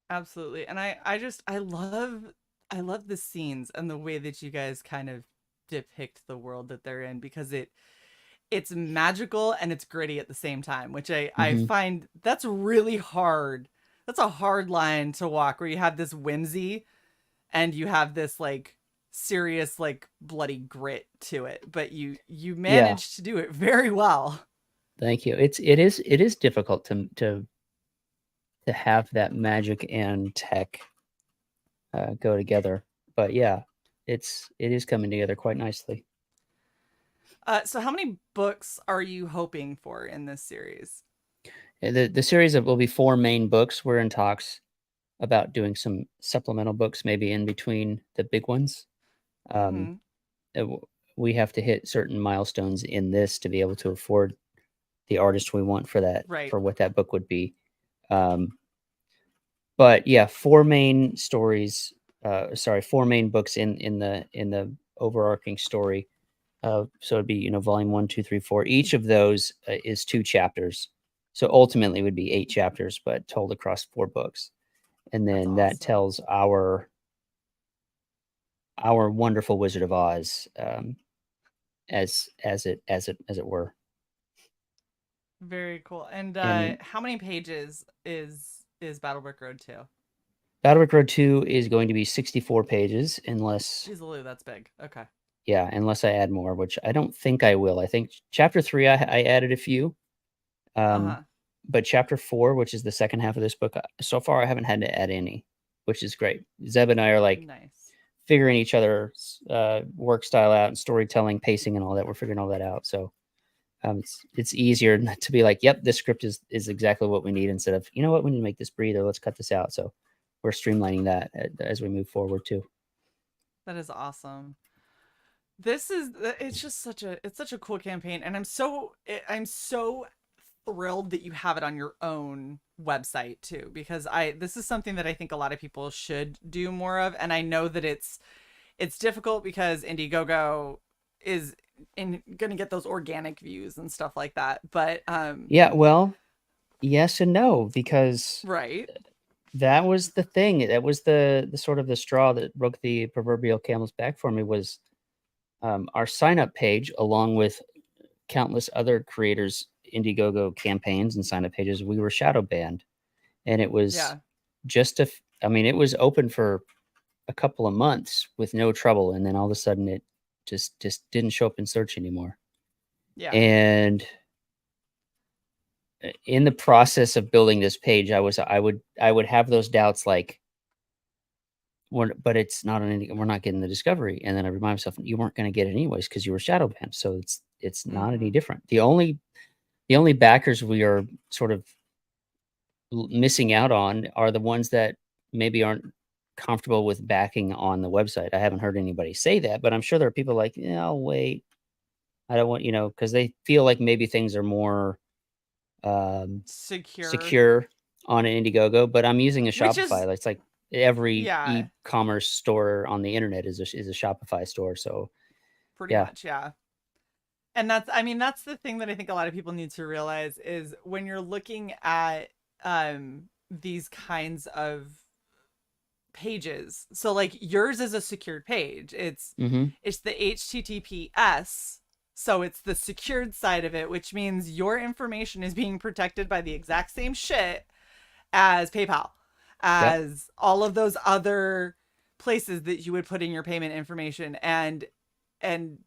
Absolutely. And I love the scenes and the way that you guys kind of depict the world that they're in, because it's magical and it's gritty at the same time, which I Hmm. find that's really hard. That's a hard line to walk, where you have this whimsy and you have this, like, serious, like, bloody grit to it, but you Yeah, managed to do it very well. thank you. It is difficult to have that magic and tech go together, but yeah, it is coming together quite nicely. So how many books are you hoping for in this series? The series will be 4 main books. We're in talks about doing some supplemental books, maybe in between the big ones. Um, Mm-hmm. we have to hit certain milestones in this to be able to afford the artist we want for that, Right. for what that book would be. Um, but yeah, 4 main stories. Sorry, 4 main books in the overarching story. So it'd be, volume 1, 2, 3, 4. Each of those is 2 chapters. So ultimately, it would be 8 chapters, but told across 4 books. And That's then that awesome. tells our wonderful Wizard of Oz, as it were. Very cool. And And how many pages is Battlebrook Road 2? Battlebrick Road 2 is going to be 64 pages, unless, Jeez Lou, that's big. Okay. yeah, unless I add more, which I don't think I will. I think chapter 3, I added a few. Um, Uh-huh. but chapter 4, which is the second half of this book, so far I haven't had to add any, which is great. Zeb and I are like Nice. figuring each other's work style out, and storytelling, pacing, and all that. We're figuring all that out. So it's easier not to be like, yep, this script is exactly what we need, instead of, you know what, we need to make this breather. Let's cut this out. So we're streamlining that as we move forward too. That is awesome. This is it's just such a cool campaign, and I'm so thrilled that you have it on your own website too, because I this is something that I think a lot of people should do more of, and I know that it's difficult because Indiegogo is going to get those organic views and stuff like that, but Yeah, well, yes and no, because right. that was the thing. That was the sort of the straw that broke the proverbial camel's back for me, was our sign up page, along with countless other creators' Indiegogo campaigns and sign up pages. We were shadow banned, and it was Yeah. just I mean, it was open for a couple of months with no trouble, and then all of a sudden it just didn't show up in search anymore. Yeah. And in the process of building this page, I would have those doubts, like, but it's not we're not getting the discovery. And then I remind myself, you weren't going to get it anyways because you were shadow banned. So it's not any Mhm. different. The only backers we are sort of missing out on are the ones that maybe aren't comfortable with backing on the website. I haven't heard anybody say that, but I'm sure there are people like, yeah, I'll wait. I don't want, because they feel like maybe things are more um, Secure, secure on an Indiegogo. But I'm using a which Shopify. is, It's like every yeah, e-commerce store on the internet is a Shopify store. So pretty yeah, much, yeah. And that's the thing that I think a lot of people need to realize, is when you're looking at these kinds of pages. So like yours is a secured page. It's Mm-hmm. it's the HTTPS. So it's the secured side of it, which means your information is being protected by the exact same shit as PayPal, Yep. as all of those other places that you would put in your payment information. And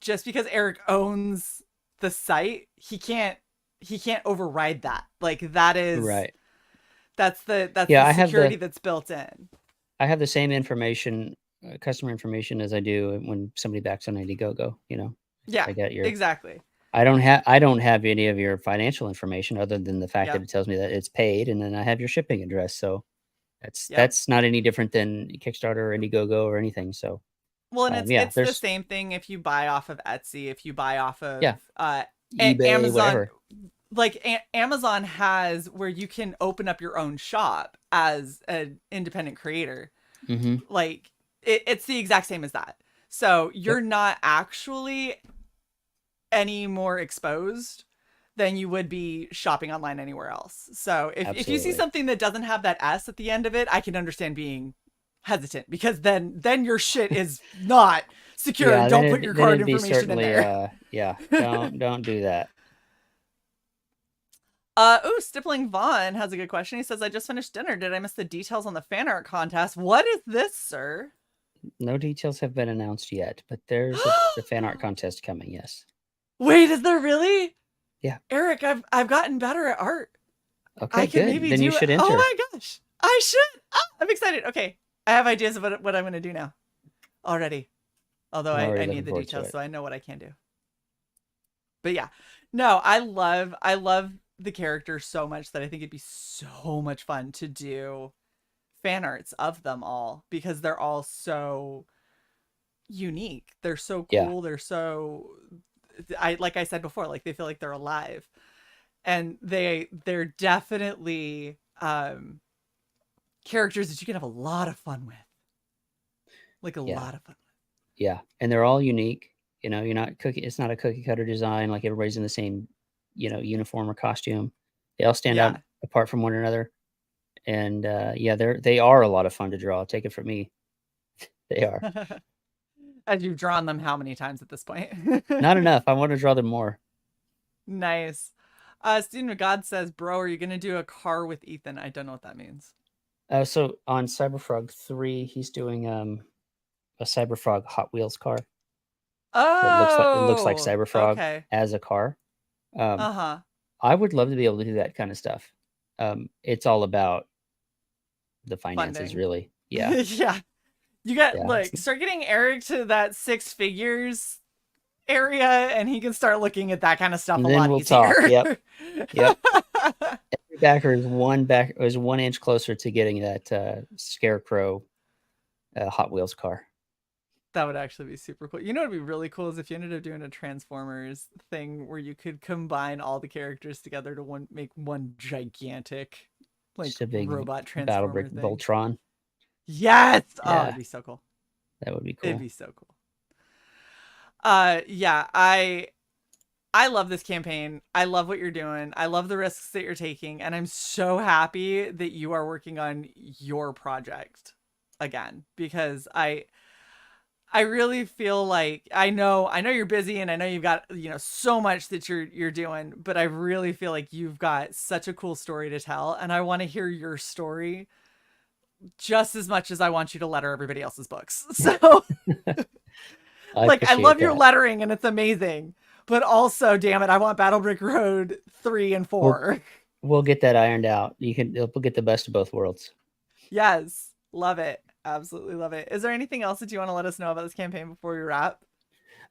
just because Eric owns the site, he can't override that. Like that is Right. that's Yeah, the security that's built in. I have the same information, customer information, as I do when somebody backs on Indiegogo. You know, Yeah, I got your. exactly. I don't have any of your financial information other than the fact that Yep. it tells me that it's paid, and then I have your shipping address. So Yep. that's not any different than Kickstarter or Indiegogo or anything. So Well, and yeah, it's the there's same thing if you buy off of Etsy, if you buy off of yeah, eBay, Amazon. whatever. Like Amazon has where you can open up your own shop as an independent creator. Mm-hmm. Like it's the exact same as that. So you're Yep. not actually any more exposed than you would be shopping online anywhere else. So if you see Absolutely. something that doesn't have that S at the end of it, I can understand being hesitant, because then your shit is not secure. Yeah, Don't put your then card it'd be information in certainly there. yeah. Don't do that. Stippling Vaughn has a good question. He says, I just finished dinner. Did I miss the details on the fan art contest? What is this, sir? No details have been announced yet, but there's a fan art contest coming. Yes. Wait, is there really? Yeah. Eric, I've gotten better at art. Okay, I can good. maybe Then do you it. should Oh enter. my gosh. I should. I'm excited. Okay. I have ideas of what I'm going to do now already. Although I'm already I looking need the forward to details, it. so I know what I can do. But yeah, no, I love the character so much that I think it'd be so much fun to do fan arts of them all, because they're all so unique. They're so Yeah. cool. They're so, like I said before, like they feel like they're alive, and they're definitely characters that you can have a lot of fun with. Like a Yeah. lot of fun. Yeah, and they're all unique. You know, you're not cookie. It's not a cookie cutter design like everybody's in the same, uniform or costume. They all stand out Yeah. apart from one another, and yeah, they are a lot of fun to draw. Take it from me, they are. As you've drawn them how many times at this point? Not enough. I want to draw them more. Nice. Student of God says, bro, are you going to do a car with Ethan? I don't know what that means. So on Cyberfrog 3, he's doing a Cyberfrog Hot Wheels car. It looks like Oh, Cyberfrog okay. as a car. Uh-huh. I would love to be able to do that kind of stuff. It's all about the finances, Funding. really. Yeah. Yeah. You got, Yeah. like, start getting Eric to that 6 figures area, and he can start looking at that kind of stuff And a then lot we'll easier. talk. Yep. Yep. Every backer is one inch closer to getting that Scarecrow Hot Wheels car. That would actually be super cool. You know what'd be really cool is if you ended up doing a Transformers thing where you could combine all the characters together to make one gigantic, like, Just a big robot Battle Transformer Brick thing. Voltron. Yes! Oh, Yeah. it'd be so cool. That would be It'd cool. be so cool. Yeah, I love this campaign. I love what you're doing. I love the risks that you're taking, and I'm so happy that you are working on your project again, because I really feel like I know you're busy, and I know you've got, so much that you're doing, but I really feel like you've got such a cool story to tell, and I want to hear your story just as much as I want you to letter everybody else's books. So like, I love your lettering and it's amazing, but also, damn it, I want Battle Brick Road 3 and 4. We'll get that ironed out. We'll get the best of both worlds. Yes, love it. Absolutely love it. Is there anything else that you want to let us know about this campaign before we wrap?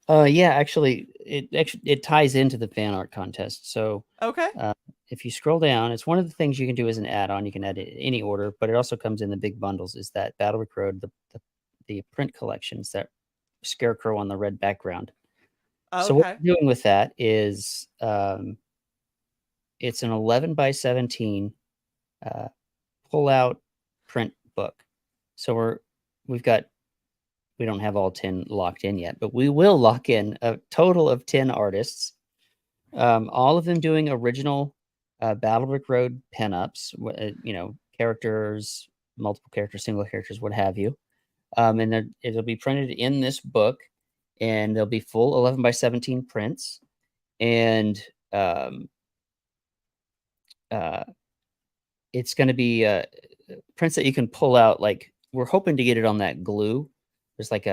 Yeah, actually, it ties into the fan art contest. So Okay. if you scroll down, it's one of the things you can do as an add-on. You can add it in any order, but it also comes in the big bundles. Is that Battle Brick Road, the print collections, that Scarecrow on the red background. Okay. So what we're doing with that is it's an 11 by 17 pull-out print book. So we don't have all 10 locked in yet, but we will lock in a total of 10 artists, all of them doing original Battle Brick Road pinups, characters, multiple characters, single characters, what have you. And then it'll be printed in this book, and there'll be full 11 by 17 prints, and it's going to be prints that you can pull out. Like, we're hoping to get it on that glue. There's like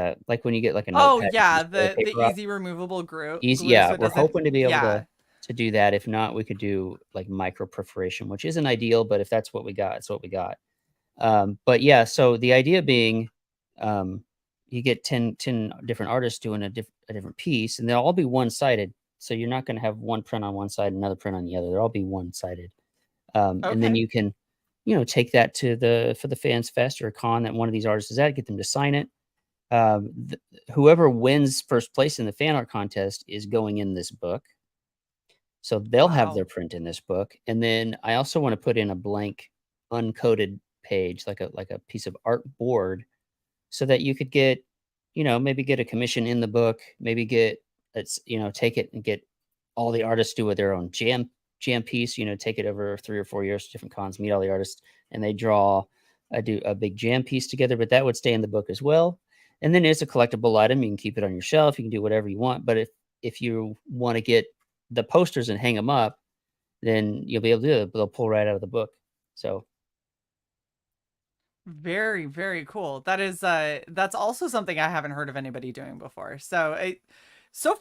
when you get like a Oh notepad, you yeah, just pull the paper out. easy removable Easy, glue, yeah. so it We're doesn't. hoping to be able Yeah, to do that. If not, we could do like micro perforation, which isn't ideal, but if that's what we got, it's what we got. But yeah, so the idea being, you get 10 different artists doing a different piece, and they'll all be one-sided. So you're not going to have one print on one side, another print on the other. They'll all be one-sided. And then okay. you can, take that to for the Fans Fest or a con that one of these artists is at, get them to sign it. Whoever wins first place in the fan art contest is going in this book. So they'll have their Wow. print in this book. And then I also want to put in a blank uncoded page, like a piece of art board, so that you could get, maybe get a commission in the book, maybe get take it and get all the artists do with their own jam piece, take it over 3 or 4 years to different cons, meet all the artists, and they do a big jam piece together, but that would stay in the book as well. And then it's a collectible item. You can keep it on your shelf. You can do whatever you want. But if you want to get the posters and hang them up, then you'll be able to do it. But they'll pull right out of the book. So Very, very cool. That's also something I haven't heard of anybody doing before. So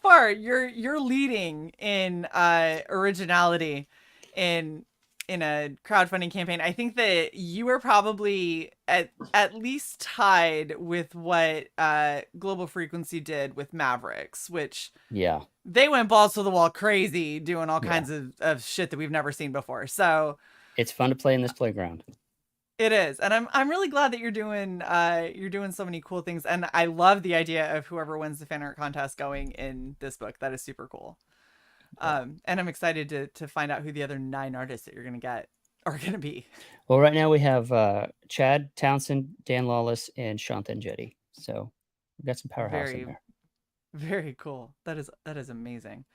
far you're leading in originality in a crowdfunding campaign. I think that you are probably at least tied with what Global Frequency did with Mavericks, which yeah, they went balls to the wall crazy doing all yeah, kinds of shit that we've never seen before. So it's fun to play in this playground. it is, and I'm really glad that you're doing so many cool things, and I love the idea of whoever wins the fan art contest going in this book. That is super cool. Yeah. And I'm excited to find out who the other 9 artists that you're gonna get are gonna be. Well, right now we have Chad Townsend, Dan Lawless, and Shanthan Jetty. So we've got some powerhouse in Very, there. very cool. That is amazing.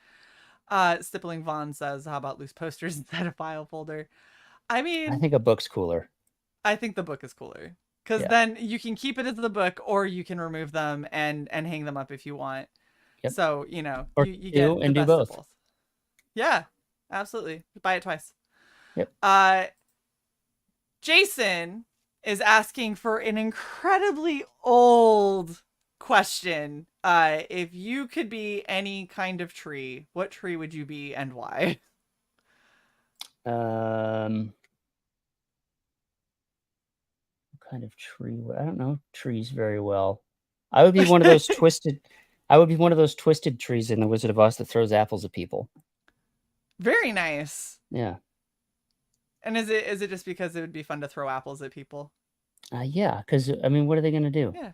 Stippling Vaughn says, "How about loose posters instead of file folder?" I I mean, think a book's cooler. I think the book is cooler because Yeah. then you can keep it as the book, or you can remove them and hang them up if you want. Yep. So Or you do get the and do best of both. both. Yeah, absolutely. Buy it twice. Yep. Jason is asking for an incredibly old question. If you could be any kind of tree, what tree would you be and why? What kind of tree? I don't know trees very well. I would be one of those twisted. I would be one of those twisted trees in the Wizard of Oz that throws apples at people. Very nice. Yeah. And is it just because it would be fun to throw apples at people? Yeah. Because I mean, what are they going to do? Yeah.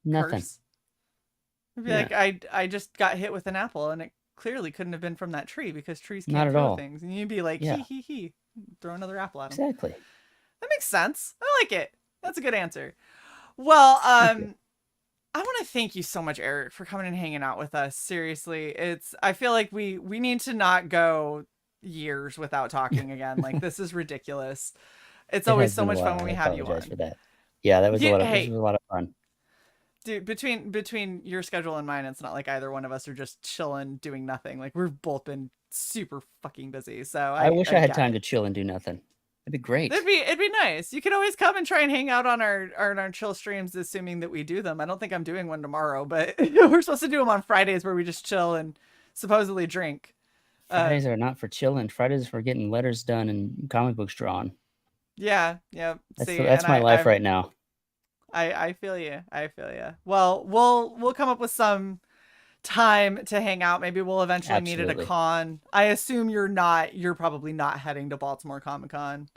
Nothing. Curse. It'd be Yeah. like I just got hit with an apple and it clearly couldn't have been from that tree because trees Not can't at throw all. things. And you'd be like, Yeah. he, throw another apple at him. Exactly. That makes sense. I like it. That's a good answer. Well, Thank you. I want to thank you so much, Eric, for coming and hanging out with us. Seriously, I feel like we need to not go years without talking again. Like, this is ridiculous. It's It always has so been a much fun while. when I we have you apologize on. for that. Yeah, that was a lot of. This Hey, was a lot of fun. dude, between your schedule and mine, it's not like either one of us are just chilling doing nothing. Like, we've both been super fucking busy. So I wish I had get time to it. chill and do nothing. It'd be great. It'd be nice. You could always come and try and hang out on our chill streams, assuming that we do them. I don't think I'm doing one tomorrow, but we're supposed to do them on Fridays where we just chill and supposedly drink. Fridays are not for chilling. Fridays are for getting letters done and comic books drawn. Yeah. See, That's and my life right now. I feel you. I feel you. Well, we'll come up with some time to hang out. Maybe we'll eventually meet at a Absolutely. con. I assume you're probably not heading to Baltimore Comic Con.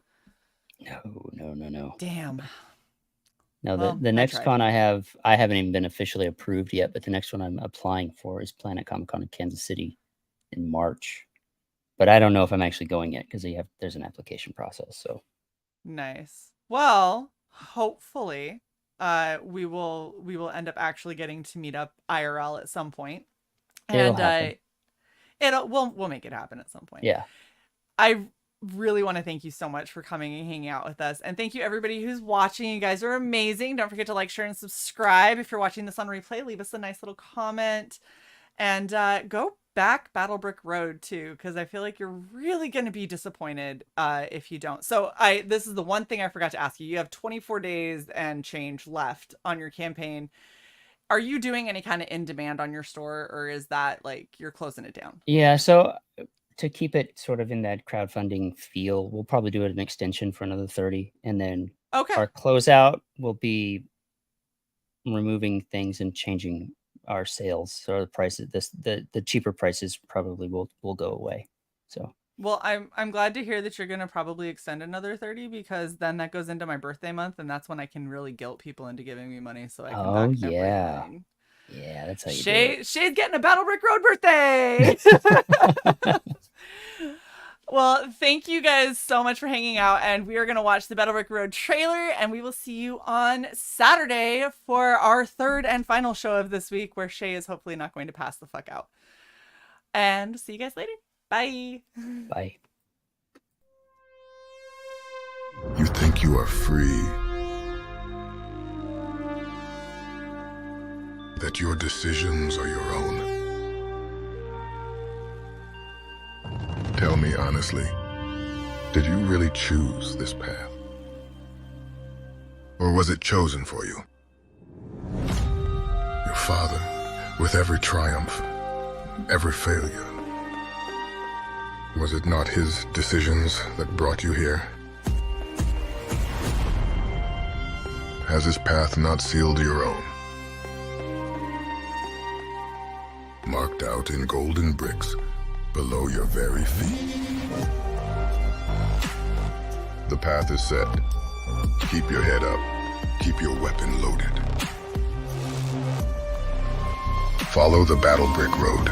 No. Damn. No, Well, the I next tried. con I haven't even been officially approved yet, but the next one I'm applying for is Planet Comic Con in Kansas City in March. But I don't know if I'm actually going yet because there's an application process. So Nice. Well, hopefully, we will end up actually getting to meet up IRL at some point, it'll and happen. we'll make it happen at some point. Yeah. I really want to thank you so much for coming and hanging out with us. And thank you everybody who's watching. You guys are amazing. Don't forget to like, share, and subscribe. If you're watching this on replay, leave us a nice little comment. And go back Battlebrick Road too, because I feel like you're really going to be disappointed if you don't. So this is the one thing I forgot to ask you. You have 24 days and change left on your campaign. Are you doing any kind of in demand on your store, or is that like you're closing it down? Yeah, so to keep it sort of in that crowdfunding feel, we'll probably do an extension for another 30, and then Okay. our closeout will be removing things and changing our sales. So the prices, the cheaper prices probably will go away. So Well, I'm glad to hear that you're gonna probably extend another 30, because then that goes into my birthday month, and that's when I can really guilt people into giving me money so I can back everything. Yeah, that's how you do Shae's getting a Battlebrick Road birthday. it. Well, thank you guys so much for hanging out, and we are going to watch the Battlebrick Road trailer, and we will see you on Saturday for our third and final show of this week, where Shae is hopefully not going to pass the fuck out. And see you guys later. Bye. Bye. You think you are free. That your decisions are your own. Tell me honestly, did you really choose this path? Or was it chosen for you? Your father, with every triumph, every failure, was it not his decisions that brought you here? Has his path not sealed your own? Marked out in golden bricks below your very feet. The path is set. Keep your head up. Keep your weapon loaded. Follow the Battlebrick Road.